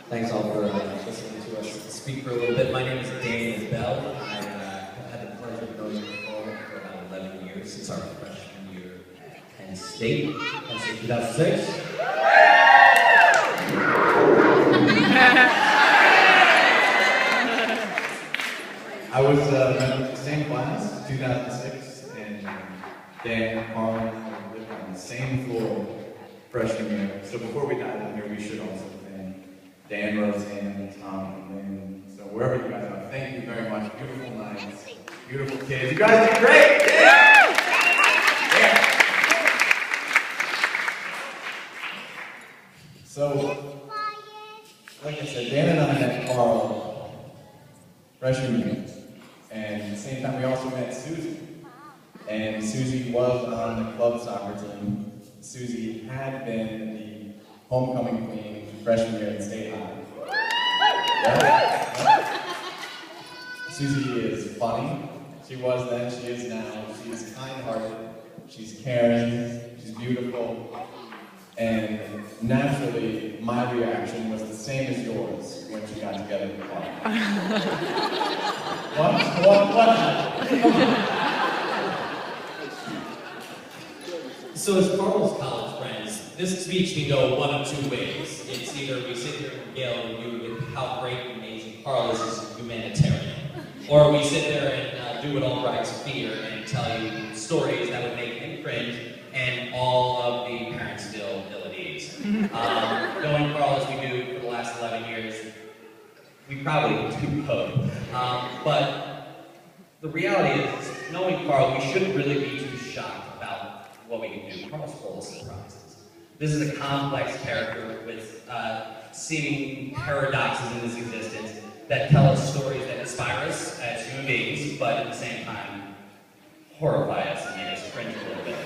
Thanks all for listening to us speak for a little bit. My name is Dan Bell. I have had the pleasure of knowing you all for about 11 years since our freshman year at Penn State. Penn State 2006. I was in the same class, 2006, and Dan and Karl and I lived on the same floor freshman year. So before we dive in here, we should also thank Dan, Roseanne, Tom, and Lynn. So wherever you guys are, thank you very much. Beautiful nights, beautiful kids. You guys did great! Yeah! Yeah! So, like I said, Dan and I met Karl freshman year. And at the same time, we also met Susie. And Susie was on the club soccer team. Susie had been the homecoming queen freshman year at State High. Yeah. Susie is funny. She was then, she is now. She is kind-hearted. She's caring. She's beautiful. And naturally, my reaction was the same as yours when she got together with Karl. What? So as Karl's college friends, this speech can go one of two ways. It's either we sit here and regale you with how great and amazing Karl is as a humanitarian, or we sit there and do what all brides fear and tell you stories that would make him cringe and all of the parents feel ill at ease. Knowing Karl as we do for the last 11 years, we probably do both. But the reality is, knowing Karl, we shouldn't really be too shocked about what we can do. Karl's full of surprises. This is a complex character with seeming paradoxes in his existence that tell us stories that inspire us as human beings, but at the same time, horrify us and make us cringe a little bit.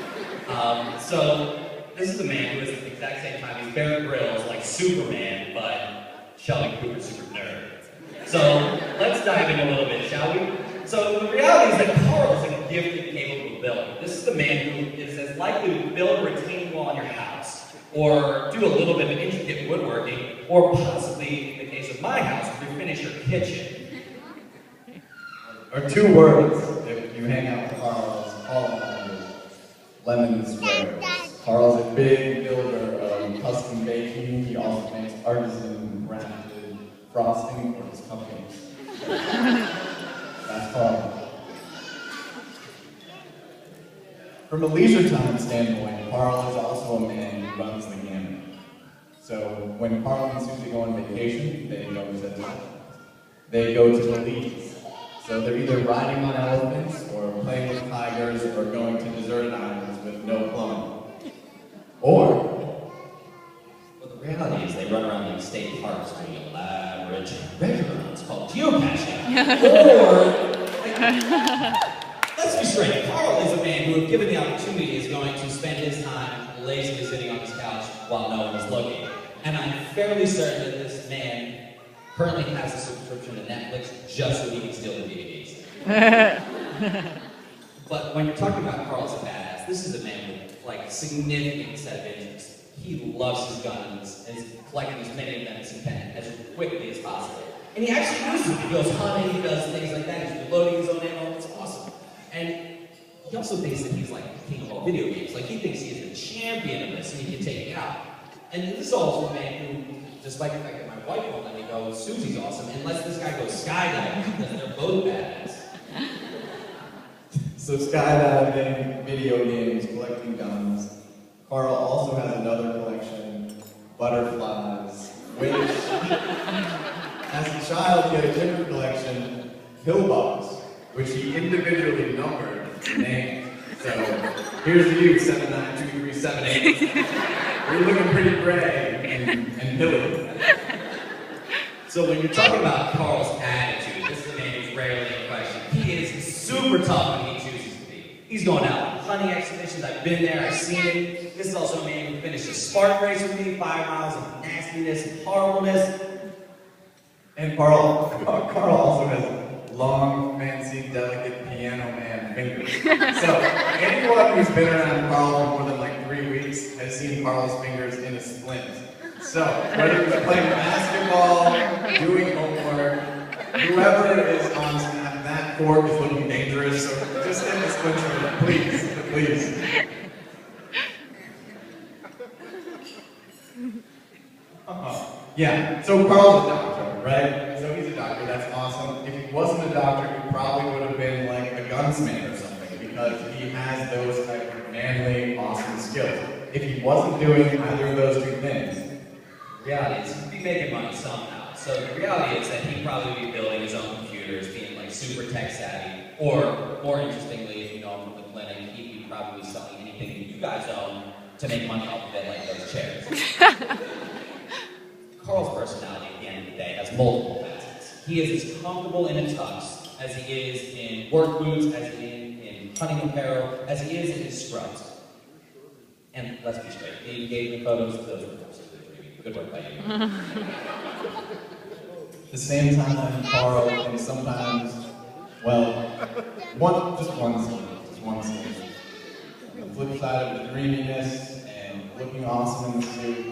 So, this is a man who is at the exact same time, he's Bear Grylls like Superman, but Sheldon Cooper's super nerd. So, let's dive in a little bit, shall we? So, the reality is that Karl is a gifted, capable builder. This is the man who is as likely to build a retaining wall in your house, or do a little bit of intricate woodworking, or possibly, in the case of my house, refinish your kitchen. Or two words, if you hang out with Karl, is all about you. Lemon squares. Karl's a big builder of custom baking. He also makes artisan crafted frosting for his cupcakes. That's Karl. From a leisure time standpoint, Karl is also a man who runs the gamut. So when Karl and Susie go on vacation, they go to Thailand. They go to Belize. So they're either riding on elephants, or playing with tigers, or going to deserted islands with no plumbing. Or, well, the reality is they run around like state parks doing elaborate treasure hunts called geocaching. Or, let's be straight, Karl is a man who, if given the opportunity, is going to spend his time lazily sitting on his couch while no one is looking. And I'm fairly certain that this man currently has a subscription to Netflix just so he can steal the DVDs. But when you're talking about Karl as a badass, this is a man with like significant set of interests. He loves his guns and is collecting as many of them as he can, as quickly as possible. And he actually uses them. He goes hunting, he does things like that, he's reloading his own ammo, it's awesome. And he also thinks that he's like the king of all video games. Like he thinks he is the champion of this and he can take it out. And this is also a man who, despite the fact that my wife won't let me go, Susie's awesome, and lets this guy go skydiving because they're both badass. so skydiving, video games, collecting guns. Karl also has another collection, butterflies, which, as a child, he had a different collection, pill bugs, which he individually numbered and named. So, here's to you, 792378. You're looking pretty gray and hilly. So when you're talking about Karl's attitude, this is a man who's rarely in question. He is super tough when he chooses to be. He's going out on hunting expeditions. I've been there, I've seen it. This is also a man who finished a Spartan race with me, 5 miles of nastiness and horribleness. And Karl also has long, fancy, delicate piano man fingers. So anyone who's been around Karl for more than like 3 weeks has seen Karl's fingers in a splint. So, whether it's playing basketball, doing homework, whoever is on that court is looking dangerous, so just get this winter, please, please. Yeah, so Karl's a doctor, right? So he's a doctor, that's awesome. If he wasn't a doctor, he probably would have been like a gunsmith or something, because he has those type of manly, awesome skills. If he wasn't doing either of those two things, the reality is he'd be making money somehow. So the reality is that he'd probably be building his own computers, being like super tech savvy, or more interestingly, if you know him from the clinic, he'd be probably selling anything that you guys own to make money off of it, like those chairs. Karl's personality at the end of the day has multiple facets. He is as comfortable in a tux as he is in work boots, as he is in hunting apparel, as he is in his scrubs. And let's be straight, the engagement photos, those were absolutely dreamy. Good work by you. at the same time, Karl can sometimes, well, just one scene. On the flip side of the dreaminess and looking awesome in the suit,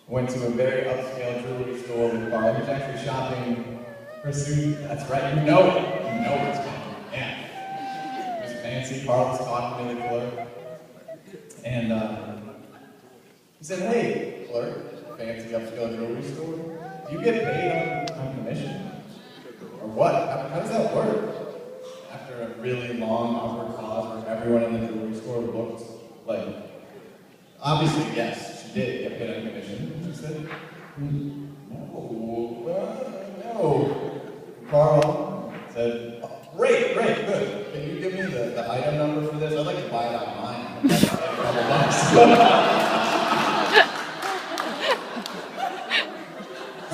went to a very upscale jewelry store with Karl. He was actually shopping for a suit. That's right, you know it. You know it's coming. Yeah. It was fancy. Karl was talking to the clerk. And he said, "Hey, clerk, fancy upscale jewelry store, do you get paid on commission? Or what? How does that work?" After a really long, awkward pause where everyone in the jewelry store looked like, obviously, yes. Did get paid on commission? She said, no. Karl said, oh, great, good. Can you give me the item number for this? I'd like to buy it online. That's like a couple bucks.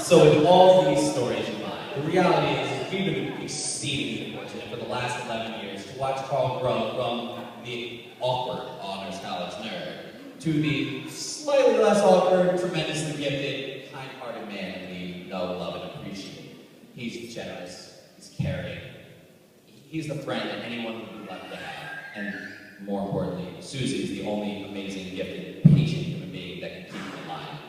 So with all these stories in mind, the reality is we've been exceedingly fortunate for the last 11 years to watch Karl grow from the awkward honors college nerd to the slightly less awkward, tremendously gifted, kind-hearted man that we know, love, and appreciate. He's generous, he's caring, he's the friend that anyone would be lucky to have, and more importantly, Susie is the only amazing, gifted, patient human being that can keep him alive.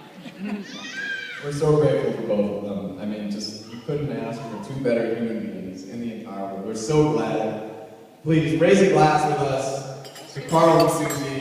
We're so grateful for both of them. I mean, you couldn't ask for two better human beings in the entire world. We're so glad. Please raise a glass with us to Karl and Susie.